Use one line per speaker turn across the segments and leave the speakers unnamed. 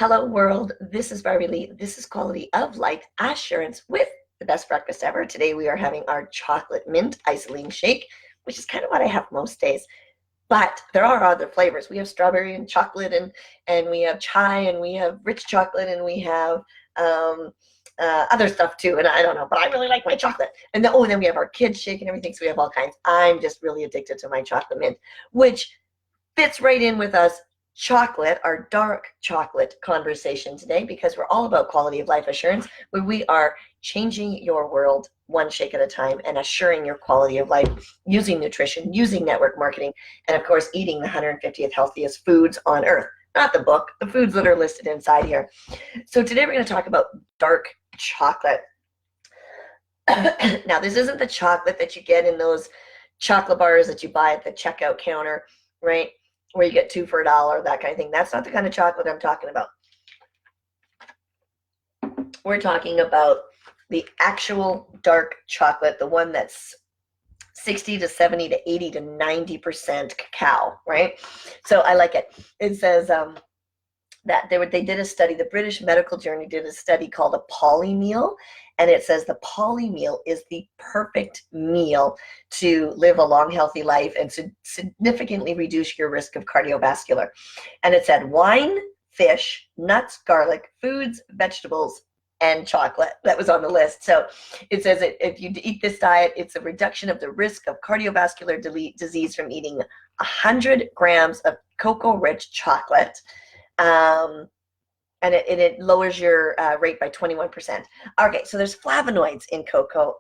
Hello world, this is Barbie Lee. This is Quality of Life Assurance with the best breakfast ever. Today we are having our chocolate mint isolene shake, which is kind of what I have most days. But there are other flavors. We have strawberry and chocolate and we have chai and we have rich chocolate and we have other stuff too. And I don't know, but I really like my chocolate. And then we have our kids shake and everything. So we have all kinds. I'm just really addicted to my chocolate mint, which fits right in with us chocolate, our dark chocolate conversation today, because we're all about quality of life assurance, where we are changing your world one shake at a time and assuring your quality of life using nutrition, using network marketing, and of course, eating the 150th healthiest foods on earth. Not the book, the foods that are listed inside here. So today we're going to talk about dark chocolate. Now, this isn't the chocolate that you get in those chocolate bars that you buy at the checkout counter, right? Where you get 2 for $1, that kind of thing. That's not the kind of chocolate I'm talking about. We're talking about the actual dark chocolate, the one that's 60 to 70 to 80 to 90% cacao, right? So I like it. It says that they did a study, the British Medical Journal did a study called a poly meal, and it says the poly meal is the perfect meal to live a long, healthy life and to significantly reduce your risk of cardiovascular. And it said wine, fish, nuts, garlic, foods, vegetables, and chocolate. That was on the list. So it says if you eat this diet, it's a reduction of the risk of cardiovascular disease from eating 100 grams of cocoa-rich chocolate. And it lowers your rate by 21%. Okay, so there's flavonoids in cocoa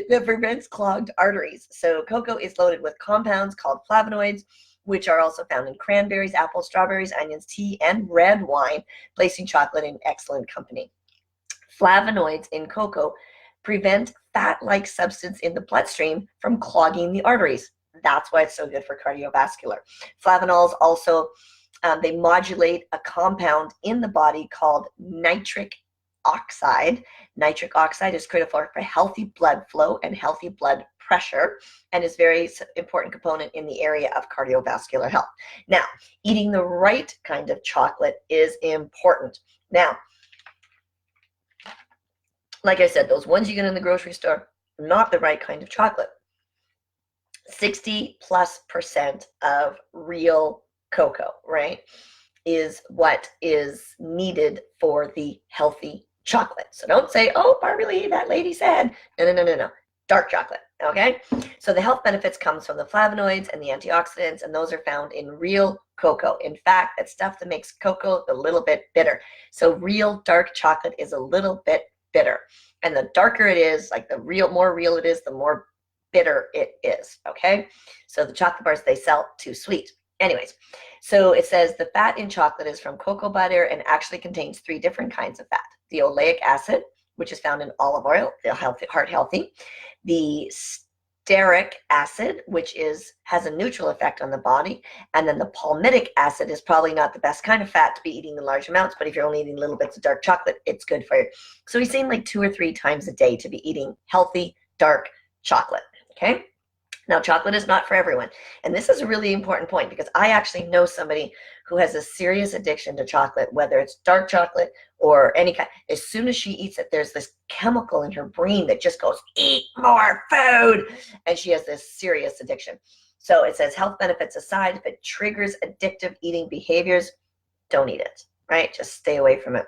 that prevents clogged arteries. So cocoa is loaded with compounds called flavonoids, which are also found in cranberries, apples, strawberries, onions, tea, and red wine, placing chocolate in excellent company. Flavonoids in cocoa prevent fat-like substance in the bloodstream from clogging the arteries. That's why it's so good for cardiovascular. Flavonols also, they modulate a compound in the body called nitric oxide. Nitric oxide is critical for healthy blood flow and healthy blood pressure, and is a very important component in the area of cardiovascular health. Now, eating the right kind of chocolate is important. Now, like I said, those ones you get in the grocery store, not the right kind of chocolate. 60+% of real cocoa, right, is what is needed for the healthy chocolate. So don't say, oh, Barbie Lee, that lady said. No. Dark chocolate, okay? So the health benefits comes from the flavonoids and the antioxidants, and those are found in real cocoa. In fact, that stuff that makes cocoa a little bit bitter. So real dark chocolate is a little bit bitter. And the darker it is, like the more real it is, the more bitter it is, okay? So the chocolate bars they sell, too sweet. Anyways, so it says the fat in chocolate is from cocoa butter and actually contains 3 different kinds of fat. The oleic acid, which is found in olive oil, the heart healthy. The stearic acid, which has a neutral effect on the body. And then the palmitic acid is probably not the best kind of fat to be eating in large amounts, but if you're only eating little bits of dark chocolate, it's good for you. So he's saying like 2 or 3 times a day to be eating healthy, dark chocolate. Okay, now chocolate is not for everyone. And this is a really important point because I actually know somebody who has a serious addiction to chocolate, whether it's dark chocolate or any kind. As soon as she eats it, there's this chemical in her brain that just goes, eat more food. And she has this serious addiction. So it says health benefits aside, if it triggers addictive eating behaviors, don't eat it, right? Just stay away from it.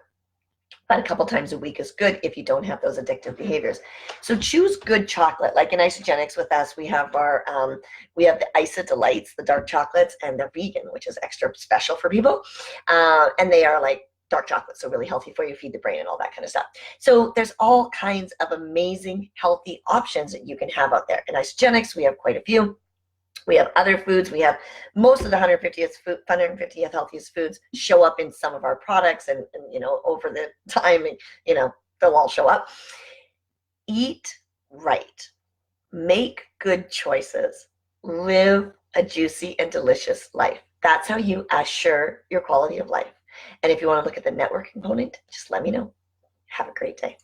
But a couple times a week is good if you don't have those addictive behaviors. So choose good chocolate. Like in Isogenics with us, we have we have the Isa Delights, the dark chocolates, and they're vegan, which is extra special for people. And they are like dark chocolate, so really healthy for you, feed the brain and all that kind of stuff. So there's all kinds of amazing healthy options that you can have out there. In Isogenics, we have quite a few. We have other foods. We have most of the 150th healthiest foods show up in some of our products, and over the time, they'll all show up. Eat right. Make good choices. Live a juicy and delicious life. That's how you assure your quality of life. And if you want to look at the network component, just let me know. Have a great day.